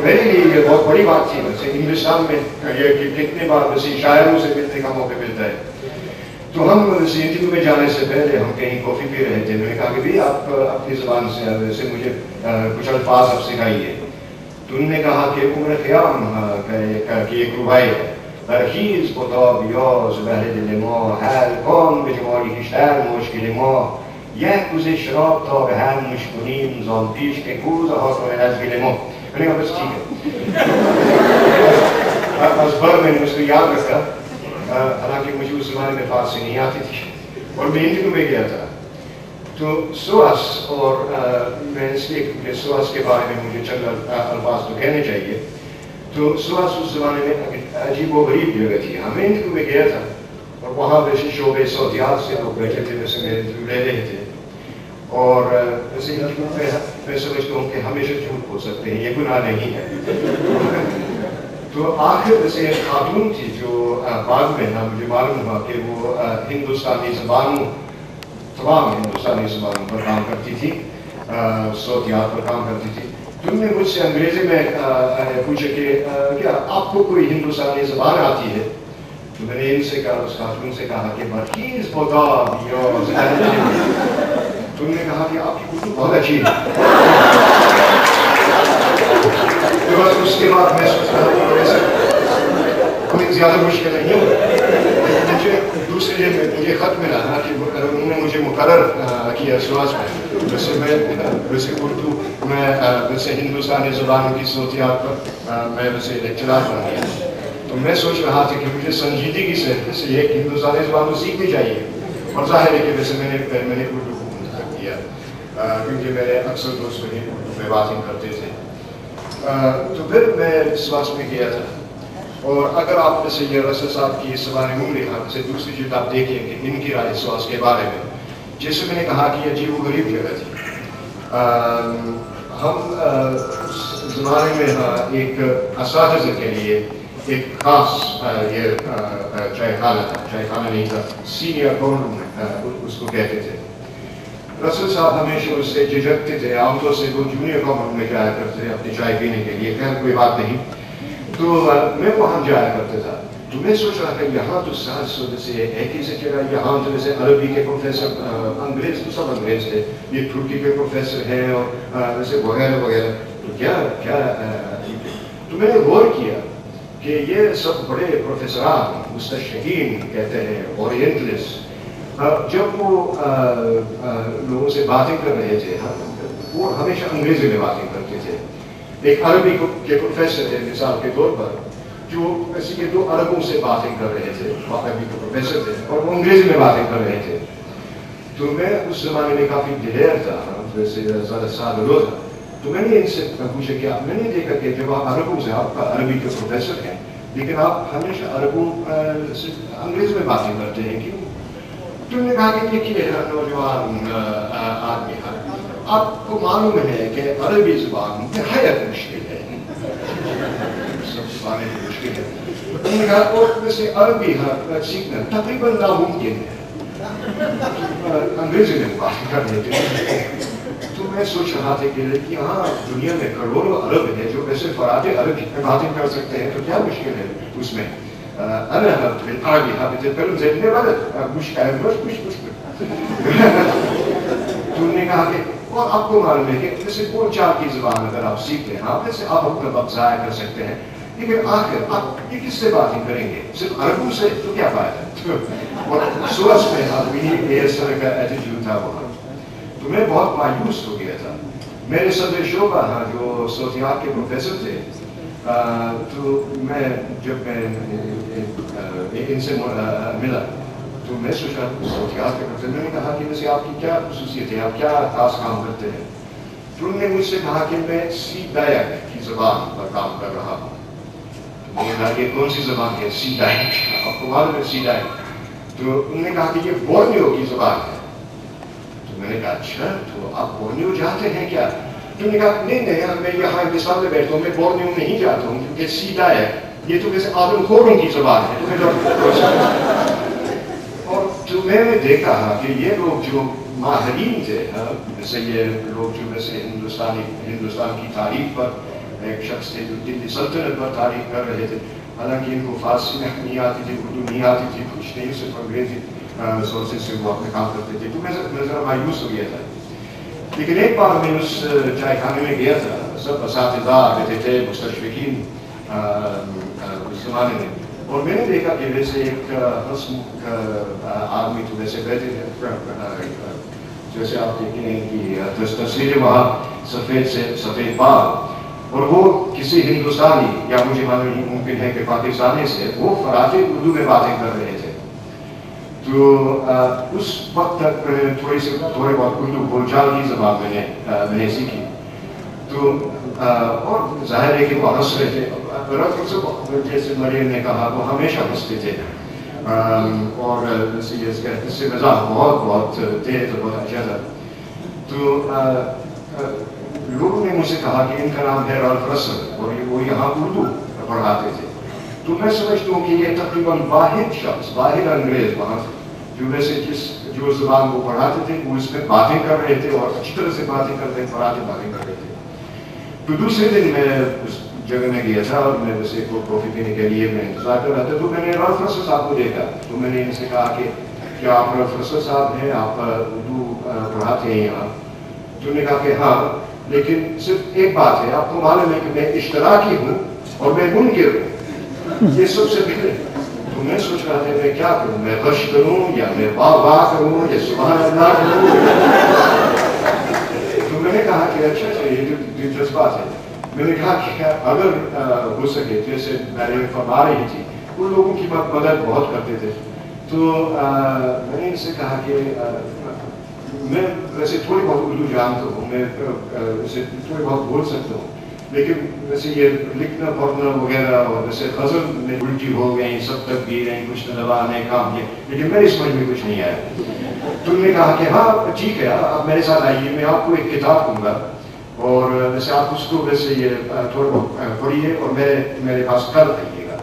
میرے لیے یہ بہت بڑی بات تھی. ویسے ہندوستان میں یہ کتنے بار ویسے شاعروں سے ملنے کا موقع ملتا ہے. تو ہم انٹرویو میں جانے سے پہلے ہم کہیں کافی پی رہے تھے. میں نے کہا کہ بھائی آپ اپنی زبان سے ویسے مجھے کچھ الفاظ آپ سکھائیے. تو انہوں نے کہا کہ عمر خیام کی ایک رباعی ہے. برخیز بتا بیاز بهر دل ما هر کان به جمالی بیشتر مشکل ما یک کوزه شراب تا به هم نوش کنیم زان پیش که کوزه ها کنه از گل ما. میں نے کہا بس ٹھیک ہے. از بر میں نے اس کو یاد رکھا. حالانکہ مجھے اس زمانے میں فارسی نہیں آتی تھی اور میں انٹرویو میں گیا تھا. تو سواس اور میں اس لیے کیونکہ سواس کے بارے میں مجھے چند الفاظ تو کہنے چاہیے. تو سواس اس زمانے میں عجیب و غریب جگہ تھی. ہمیں انٹرویو میں گیا تھا اور وہاں ویسے شعبے صوتیات سے لوگ بیٹھے تھے ویسے میرے انٹرویو لے رہے تھے. اور ویسے میں سمجھتا ہوں کہ ہمیشہ جھوٹ بول سکتے ہیں, یہ گناہ نہیں ہے. تو آخر ویسے ایک خاتون تھی جو بعد میں مجھے معلوم ہوا کہ وہ ہندوستانی زبانوں تمام ہندوستانی زبانوں پر کام کرتی تھی, صوتیات پر کام کرتی تھی. تم نے مجھ سے انگریزی میں پوچھا کہ کیا آپ کو کوئی ہندوستانی زبان آتی ہے؟ تو میں نے ان سے کہا, اس خاتون سے کہا کہ برخیز بتا بیاز. تم نے کہا کہ آپ کی اردو بہت اچھی ہے. تو بس اس کے بعد میں سوچ رہا کہ ویسے کوئی زیادہ مشکل نہیں ہے. مجھے دوسرے دن مجھے خط ملا کہ انہوں نے مجھے مقرر کیا سواس میں. ویسے میں ویسے اردو میں ویسے ہندوستانی زبانوں کی صوتیات پر میں ویسے لیکچرار بن گیا. تو میں سوچ رہا تھا کہ مجھے سنجیدگی سے ویسے ایک ہندوستانی زبان سیکھنی چاہیے. اور ظاہر ہے کہ ویسے میں نے اردو کو منتخب کیا کیونکہ میرے اکثر دوست بھی اردو میں باتیں کرتے تھے. تو پھر میں سواس میں گیا تھا. اور اگر آپ جیسے یہ رسل صاحب کی سوال عمری سے دوسری چیز آپ دیکھیں کہ ان کی رائے سواس کے بارے میں, جیسے میں نے کہا کہ یہ عجیب و غریب جگہ تھی. ہم اس زمانے میں ایک اساتذہ کے لیے ایک خاص یہ چائے خانہ تھا. چائے خانہ نہیں تھا, سینئر کورٹ روم اس کو کہتے تھے. رسل صاحب ہمیشہ اس سے جھجکتے تھے. عام طور سے وہ جونیئر کامن روم میں جایا کرتے تھے اپنی چائے پینے کے لیے. خیر کوئی بات نہیں. تو میں وہاں جایا کرتا تھا. تو میں سوچ رہا تھا یہاں تو سائنس سے ایک ہی سے چلا, یہاں تو جیسے عربی کے پروفیسر انگریز تو سب انگریز تھے, یہ ترکی کے پروفیسر ہیں اور ویسے وغیرہ وغیرہ. تو کیا تو میں نے غور کیا کہ یہ سب بڑے پروفیسران مستشرقین کہتے ہیں اورینٹلسٹ, جب وہ لوگوں سے باتیں کر رہے تھے وہ ہمیشہ انگریزی میں باتیں کرتے تھے. ایک عربی کے پروفیسر تھے مثال کے طور پر جو کسی کے دو عربوں سے باتیں کر رہے تھے, عربی کے پروفیسر تھے اور وہ انگریزی میں باتیں کر رہے تھے. تو میں اس زمانے میں کافی دلیر تھا, ویسے زیادہ سال ہو تھا. تو میں نے ان سے پوچھا کہ میں نے دیکھا کہ جب آپ عربوں سے, آپ عربی کے پروفیسر ہیں لیکن آپ ہمیشہ عربوں سے انگریزی میں باتیں کرتے ہیں, کیوں؟ تو انہوں نے کہا کہ دیکھیے نوجوان آدمی ہے, آپ کو معلوم ہے کہ عربی زبان نہایت مشکل ہے, سب زبانیں مشکل ہے. انہوں نے کہا اور ویسے عربی سیکھنا تقریباً ناممکن ہے, انگریزی میں بات کر لیتے ہیں. تو میں سوچ رہا تھا کہ یہاں دنیا میں کروڑوں عرب ہیں جو ویسے فراد عربی میں باتیں کر سکتے ہیں, تو کیا مشکل ہے اس میں؟ أنا بالعربي بتتكلم زي ابن بلد مش مشكلة. تو نے کہا کہ اور آپ کو معلوم ہے کہ جیسے دو چار کی زبان اگر آپ سیکھ لیں آپ ویسے آپ اپنا وقت ضائع کر سکتے ہیں, لیکن آخر آپ یہ کس سے باتیں کریں گے؟ صرف عربوں سے, تو کیا فائدہ؟ اور سورج میں آدمی اس طرح کا ایٹیٹیوڈ تھا وہاں. تو میں بہت مایوس ہو گیا تھا. میرے صدر شعبہ جو صوتیات کے پروفیسر تھے, تو میں جب میں ان سے ملا تو میں سوچا صوتیات کے پروفیسر, میں نے کہا کہ ویسے آپ کی کیا خصوصیت ہے, آپ کیا خاص کام کرتے ہیں؟ تو انہوں نے مجھ سے کہا کہ میں سی ڈائک کی زبان پر کام کر رہا ہوں. میں نے کہا کہ کون سی زبان ہے سی ڈائک؟ آپ کو معلوم ہے سی ڈائک؟ تو انہوں نے کہا کہ یہ بورنیو کی زبان ہے. تو میں نے کہا اچھا تو آپ بورنیو جاتے ہیں کیا؟ تو نے کہا نہیں میں یہاں ہندوستان میں بیٹھتا ہوں, میں بورنیو نہیں جاتا ہوں کیونکہ سی ڈائک یہ تو ویسے آدم خوروں کی زبان ہے. اور تو میں نے دیکھا کہ یہ لوگ جو ماہرین تھے, جیسے یہ لوگ جو ویسے ہندوستان کی تاریخ پر ایک شخص تھے جو دلی سلطنت پر تاریخ کر رہے تھے. حالانکہ ان کو فارسی نہیں آتی تھی, اردو نہیں آتی تھی, کچھ نہیں, صرف انگریزی سورسز سے وہ اپنے کام کرتے تھے. تو میں ذرا مایوس ہو گیا تھا. لیکن ایک بار میں اس چائے خانے میں گیا تھا, سب اساتذہ آتے تھے, مستشرقین اس زمانے میں, اور میں نے دیکھا کہ ویسے ایک ہسمکھ آدمی تو ویسے بیٹھے تھے, جیسے آپ دیکھیں ہیں کہ تصویریں وہاں سفید سے سفید بال, اور وہ کسی ہندوستانی یا مجھے معلوم نہیں ممکن ہے کہ پاکستانی سے وہ فراٹی اردو میں باتیں کر رہے تھے. تو اس وقت تک تھوڑے بہت اردو بول چال کی زبان میں نے سیکھی. تو اور ظاہر ہے کہ وہ ہنس رہے تھے, جیسے مریم نے کہا وہ ہمیشہ ہنستے تھے, اور اس سے مزاح بہت تیز اور بہت اچھا تھا. تو لوگوں نے مجھ سے کہا کہ ان کا نام ہے رالف رسل, اور وہ یہاں اردو پڑھاتے تھے. تو میں سمجھتا ہوں کہ یہ تقریباً واحد شخص, واحد انگریز وہاں جو ویسے جو زبان کو پڑھاتے تھے وہ اس میں باتیں کر رہے تھے, اور اچھی طرح سے باتیں کر رہے تھے, پڑھاتے باتیں کر رہے تھے. تو دوسرے دن میں اس جگہ میں گیا تھا, اور میں ویسے کافی پینے کے لیے میں انتظار کر رہا تھا. تو میں نے رالف رسل صاحب کو دیکھا. تو میں نے ان سے کہا کہ کیا آپ رالف رسل صاحب ہیں, آپ اردو پڑھاتے ہیں یہاں؟ تو انہوں نے کہا کہ ہاں, لیکن صرف ایک بات ہے, آپ کو معلوم ہے کہ میں اشتراکی ہوں اور میں منکر ہوں. یہ سب سے پہلے. تو میں سوچ رہا تھا میں کیا کروں, میں غش کروں یا میں واہ واہ کروں یا سبحان اللہ کروں. تو میں نے کہا کہ اچھا یہ جو دلچسپ بات ہے. میں نے کہا کہ اگر ہو سکے, جیسے میں فرما رہی تھی, ان لوگوں کی مدد بہت کرتے تھے. تو میں نے ان سے کہا کہ میں ویسے تھوڑی بہت اردو جانتا ہوں, میں ویسے تھوڑی بہت بول سکتا ہوں, لیکن ویسے یہ لکھنا پڑھنا وغیرہ, اور ویسے غزل میں الٹی ہو گئی, سب تک بھی رہے, کچھ طلبا نے کام کیا, لیکن میری سمجھ میں کچھ نہیں آیا. تو انہوں نے کہا کہ ہاں ٹھیک ہے, آپ میرے ساتھ آئیے, میں آپ کو ایک کتاب دوں گا, اور ویسے آپ اس کو ویسے یہ تھوڑا بہت پڑھیے, اور میرے پاس کل آئیے گا,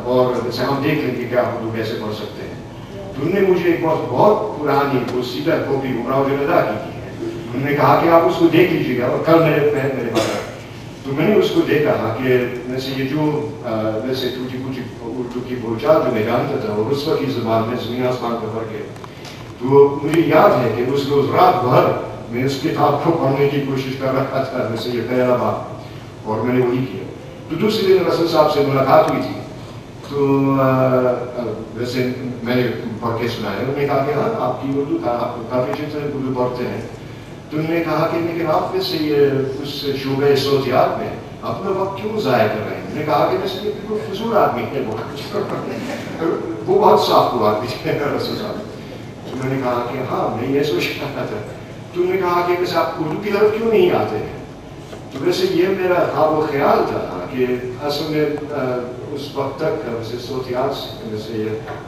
اور ویسے ہم دیکھ لیں گے کہ آپ اردو کیسے پڑھ سکتے ہیں. تو انہوں نے مجھے ایک بہت پرانی وہ سیدھا کاپی عمرہ ادا کی تھی. انہوں نے کہا کہ آپ اس کو دیکھ لیجیے گا, اور کل میرے پاس. تو میں نے اس کو دیکھا کہ ویسے یہ جو ویسے ٹوٹی پوٹی اردو کی بول چال جو میں جانتا تھا, اور اس وقت کی زبان میں زمین آسمان کا فرق ہے. تو مجھے یاد ہے کہ اس روز رات بھر میں اس کتاب کو پڑھنے کی کوشش کر رہا تھا, ویسے یہ پہلا بار, اور میں نے وہی کیا. تو دوسرے دن رسل صاحب سے ملاقات ہوئی تھی. تو ویسے میں نے پڑھ کے سنایا. انہوں نے کہا کہ ہاں آپ کی اردو آپ کافی اچھی طرح اردو پڑھتے ہیں. تو انہوں نے کہا کہ لیکن آپ ویسے یہ اس شعبۂ صوتیات میں اپنا وقت کیوں ضائع کر رہے ہیں؟ میں نے کہا کہ ویسے یہ بالکل فضول آدمی ہے, وہ بہت صاف ہوا آدمی ہے رسول صاحب. تو میں نے کہا کہ ہاں میں یہ سوچ رہا تھا. تو انہوں نے کہا کہ ویسے آپ اردو کی طرف کیوں نہیں آتے ہیں؟ تو ویسے یہ میرا خواب و خیال تھا کہ اصل میں اس وقت تک ویسے صوتیات ویسے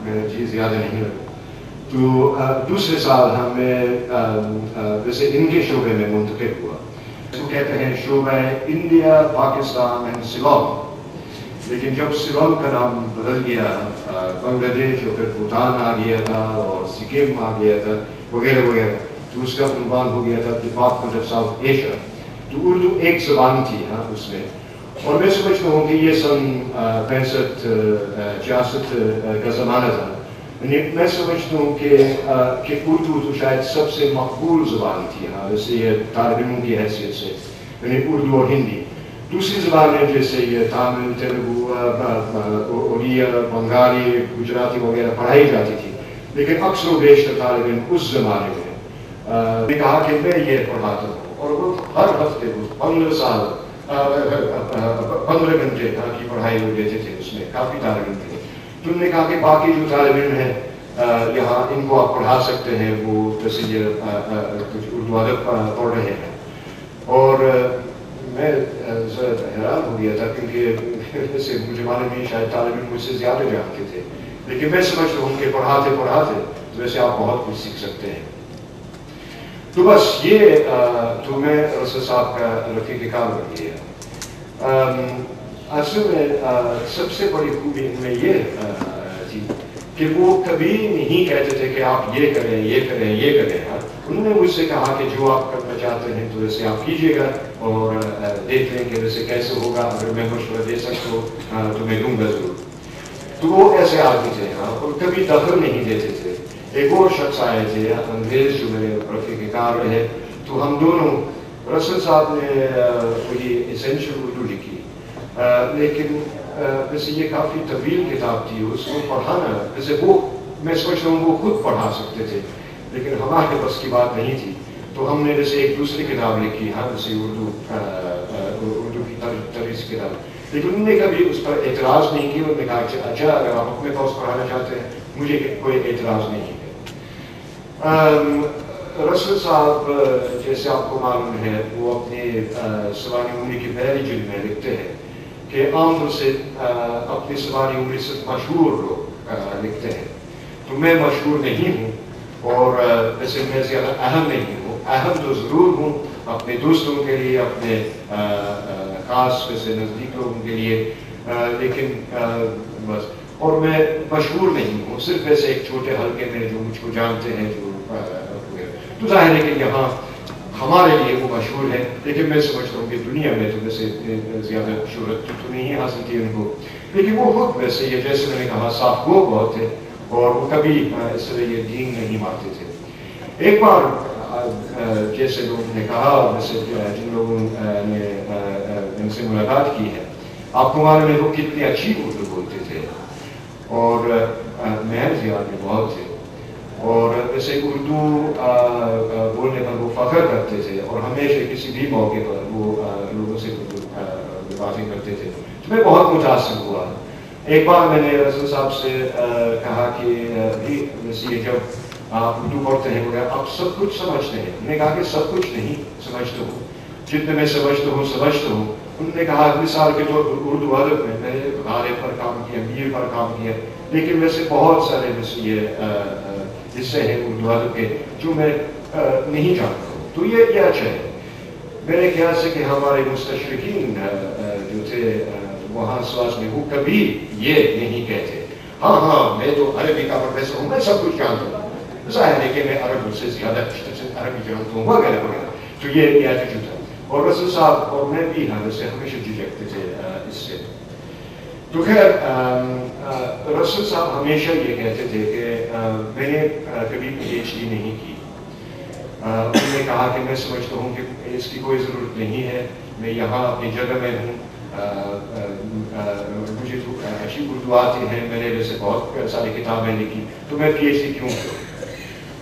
میرا جی زیادہ نہیں لگا. تو دوسرے سال ہمیں ویسے ان کے شعبے میں منتخب ہوا. اس کو کہتے ہیں شعبہ انڈیا پاکستان اینڈ سیلون. لیکن جب سیلون کا نام بدل گیا, بنگلہ دیش اور پھر بھوٹان آ گیا تھا, اور سکم آ گیا تھا وغیرہ وغیرہ, تو اس کا عنوان ہو گیا تھا ڈپارٹمنٹ آف ساؤتھ ایشیا. تو اردو ایک زبان تھی ہاں اس میں. اور میں سمجھتا ہوں کہ یہ سن 65-66 کا زمانہ تھا. میں سمجھتا ہوں کہ اردو تو شاید سب سے مقبول زبان تھی ہاں, ویسے یہ طالب علموں کی حیثیت سے, یعنی اردو اور ہندی. دوسری زبانیں جیسے یہ تامل, تیلگو, اڑیا, بنگالی, گجراتی وغیرہ پڑھائی جاتی تھی, لیکن اکثر و بیشتر طالب علم اس زمانے میں نے کہا کہ میں یہ پڑھاتا ہوں, اور ہر ہفتے 15 گھنٹے کی پڑھائی ہو دیتے تھے, اس میں کافی طالب علم تھے. تو انہوں نے کہا کہ باقی جو طالب علم ہیں یہاں ان کو آپ پڑھا سکتے ہیں, وہ جیسے یہ کچھ اردو ادب پڑھ رہے ہیں. اور میں حیران ہو گیا تھا, کیونکہ ویسے مجھے معلوم نہیں شاید طالب علم مجھ سے زیادہ جانتے تھے, لیکن میں سمجھتا ہوں کہ پڑھاتے پڑھاتے ویسے آپ بہت کچھ سیکھ سکتے ہیں. تو بس یہ تو میں رسول صاحب کا رفیق کام کر لیا. اصل میں سب سے بڑی خوبی ان میں یہ تھی کہ وہ کبھی نہیں کہتے تھے کہ آپ یہ کریں یہ کریں یہ کریں, انہوں نے مجھ سے کہا کہ جو آپ کرنا چاہتے ہیں تو ویسے آپ کیجیے گا اور دیکھ لیں کہ ویسے کیسے ہوگا، اگر میں مشورہ دے سکتا ہوں تو میں دوں گا ضرور۔ تو وہ ایسے آدمی تھے اور کبھی دخل نہیں دیتے تھے۔ ایک اور شخص آئے تھے انگریز جو میرے رفیق کار رہے، تو ہم دونوں، رسل صاحب نے وہی ایسینشل اردو لکھی، لیکن ویسے یہ کافی طویل کتاب تھی، اس کو پڑھانا ویسے وہ میں سمجھتا ہوں وہ خود پڑھا سکتے تھے لیکن ہمارے بس کی بات نہیں تھی، تو ہم نے جیسے ایک دوسری کتاب لکھی، ہاں جیسے اردو کی طرز کتاب، لیکن انہوں نے کبھی اس پر اعتراض نہیں کیا۔ انہوں نے کہا کہ اچھا اگر آپ اپنے پاس پڑھانا چاہتے ہیں مجھے کوئی اعتراض نہیں ہے۔ رسل صاحب جیسے آپ کو معلوم ہے وہ اپنے سوانح عمری کی پہلی جلد میں لکھتے ہیں کہ عام طور سے اپنی سوانح عمری سے مشہور لوگ لکھتے ہیں، تو میں مشہور نہیں ہوں اور ویسے میں زیادہ اہم نہیں ہوں، اہم تو ضرور ہوں اپنے دوستوں کے لیے، اپنے خاص ویسے نزدیک لوگوں کے لیے، لیکن بس، اور میں مشہور نہیں ہوں، صرف ایسے ایک چھوٹے حلقے میں جو مجھ کو جانتے ہیں، جو تو ظاہر ہے کہ یہاں ہمارے لیے وہ مشہور ہے، لیکن میں سمجھتا ہوں کہ دنیا میں تو ویسے زیادہ شہرت تو نہیں حاصل کی ان کو، لیکن وہ خود ویسے یہ جیسے میں نے کہا صاف گو بہت تھے اور وہ کبھی اس طرح یہ دین نہیں مانتے تھے۔ ایک بار جیسے لوگوں نے کہا، ویسے جن لوگوں نے ان سے ملاقات کی ہے، آپ کو معلوم ہے وہ کتنی اچھی اردو بولتے تھے اور محض یاد میں بہت تھے، اور ویسے اردو بولنے پر وہ فخر کرتے تھے اور ہمیشہ کسی بھی موقع پر وہ لوگوں سے باتیں کرتے تھے، تو میں بہت متاثر ہوا۔ ایک بار میں نے رسول صاحب سے کہا کہ ویسے جب آپ اردو پڑھتے ہیں وغیرہ آپ سب کچھ سمجھتے ہیں؟ میں نے کہا کہ سب کچھ نہیں سمجھتا ہوں، جتنے میں سمجھتا ہوں۔ انہوں نے کہا مثال کے طور پر اردو ادب میں نے غالب پر کام کیا، میر پر کام کیا، لیکن ویسے بہت سارے ویسے یہ حصے ہیں اردو ادب کے جو میں نہیں جانتا ہوں، تو یہ اچھا ہے۔ میرے خیال سے کہ ہمارے مستشرقین جو تھے وہاں سواس میں وہ کبھی یہ نہیں کہتے ہاں میں تو عربی کا پروفیسر ہوں، میں سب کچھ جانتا ہوں، ظاہر ہے کہ میں عرب سے زیادہ عربی جانتا ہوں وغیرہ وغیرہ، تو یہ ایٹیٹیوڈ تھا۔ اور رسول صاحب اور میں بھی ویسے ہمیشہ جھجکتے تھے اس سے۔ تو خیر رسول صاحب ہمیشہ یہ کہتے تھے کہ میں نے کبھی پی ایچ ڈی نہیں کی۔ انہوں نے کہا کہ میں سمجھتا ہوں کہ اس کی کوئی ضرورت نہیں ہے، میں یہاں اپنی جگہ میں ہوں، مجھے تو اچھی اردو آتی ہے، میں نے ویسے بہت ساری کتابیں لکھی، تو میں پی ایچ ڈی کیوں کروں؟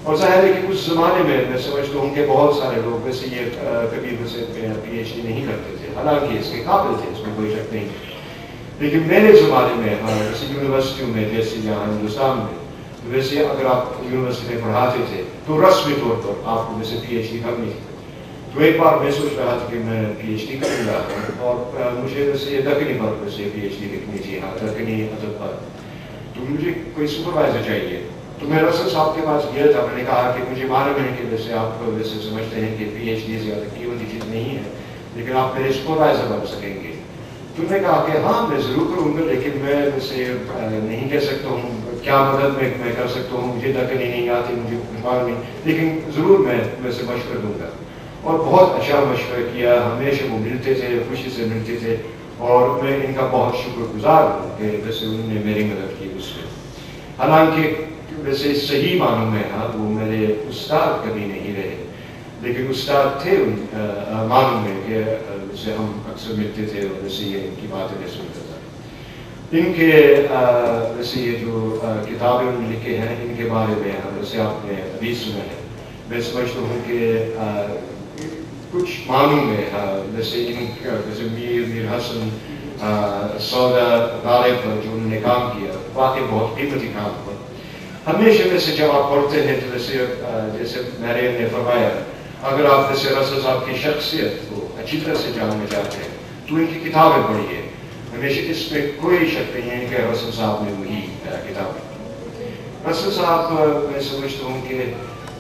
اور ظاہر ہے کہ اس زمانے میں سمجھتا ہوں کہ بہت سارے لوگ ویسے یہ کبھی ویسے پی ایچ ڈی نہیں کرتے تھے، حالانکہ اس کے قابل تھے، اس میں کوئی شک نہیں، لیکن میرے زمانے میں جیسے یونیورسٹیوں میں، جیسے یہاں ہندوستان میں، تو ویسے اگر آپ یونیورسٹی میں پڑھاتے تھے تو رسمی طور پر آپ کو ویسے پی ایچ ڈی کرنی تھی۔ تو ایک بار میں سوچ رہا تھا کہ میں پی ایچ ڈی کروں گا اور مجھے ویسے یہ دکنی پر ویسے پی ایچ ڈی لکھنی تھی، ہاں دکنی ادب پر، تو مجھے کوئی سپروائزر چاہیے۔ تو میں رسل صاحب کے پاس گیا تھا، میں نے کہا کہ مجھے معلوم ہے کہ ویسے آپ ویسے سمجھتے ہیں کہ پی ایچ ڈی زیادہ قیمتی چیز نہیں ہے، لیکن آپ میرے سپروائزر بن سکیں گے۔ تو میں نے کہا کہ ہاں میں ضرور کروں گا، لیکن میں ویسے نہیں کہہ سکتا ہوں کیا مدد میں کر سکتا ہوں، مجھے دکنی نہیں آتی، مجھے معلوم نہیں، لیکن ضرور میں ویسے مشورہ دوں گا۔ اور بہت اچھا مشورہ کیا، ہمیشہ وہ ملتے تھے، خوشی سے ملتے تھے، اور میں ان کا بہت شکر گزار ہوں کہ ویسے انہوں نے میری مدد کی اس میں۔ حالانکہ ویسے صحیح معنوں میں ہاں وہ میرے استاد کبھی نہیں رہے، لیکن استاد تھے معلوم ہے کہ جیسے ہم اکثر ملتے تھے اور ویسے یہ ان کی باتیں میں سنتا تھا۔ ان کے ویسے یہ جو کتابیں انہوں نے لکھے ہیں ان کے بارے میں ویسے آپ نے ابھی سنا ہے، میں سمجھتا ہوں کہ کچھ معلوم ہے جیسے ان جیسے میر حسن سودا غالب پر جو انہوں نے کام کیا، واقعی بہت قیمتی کام پر۔ ہمیشہ ویسے جب آپ پڑھتے ہیں تو ویسے جیسے مریم نے فرمایا، اگر آپ جیسے رسول صاحب کی شخصیت کو اچھی طرح سے جاننا چاہتے ہیں تو ان کی کتابیں پڑھیے، ہمیشہ اس میں کوئی شک نہیں ہے کہ رسول صاحب نے وہی کتابیں۔ رسول صاحب میں سمجھتا ہوں کہ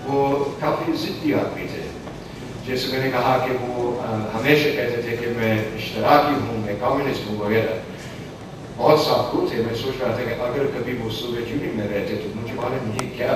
وہ کافی ضدی آدمی تھے، جیسے میں نے کہا کہ وہ ہمیشہ کہتے تھے کہ میں اشتراکی ہوں، میں کمیونسٹ ہوں وغیرہ، بہت صاف کو تھے۔ میں سوچ رہا تھا کہ اگر کبھی وہ سوویت یونین میں رہتے تو مجھے معلوم نہیں کیا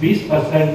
20%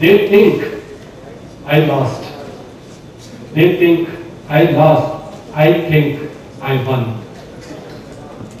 they think I lost, they think I lost, I think I won।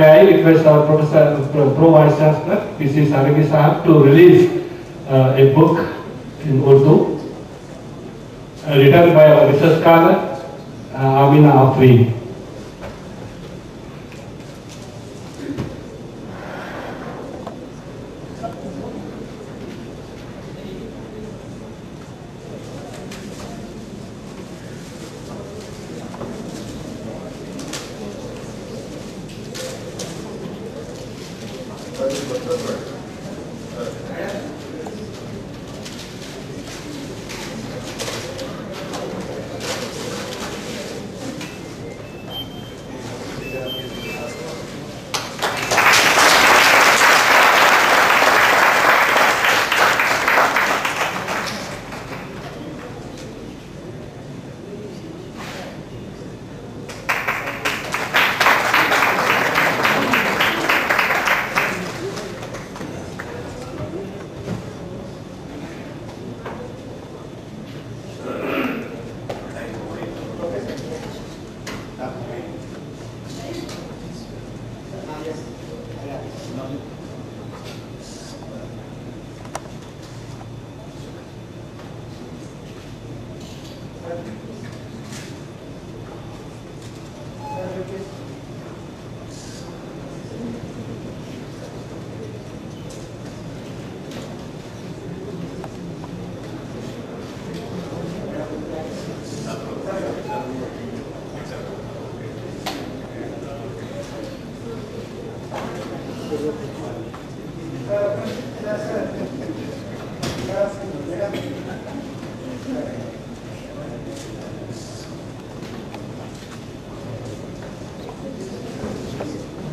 may I request our Professor Pro Vice Chancellor PC Sarigi Sahab to release a book in Urdu written by our research scholar Amina Afreen.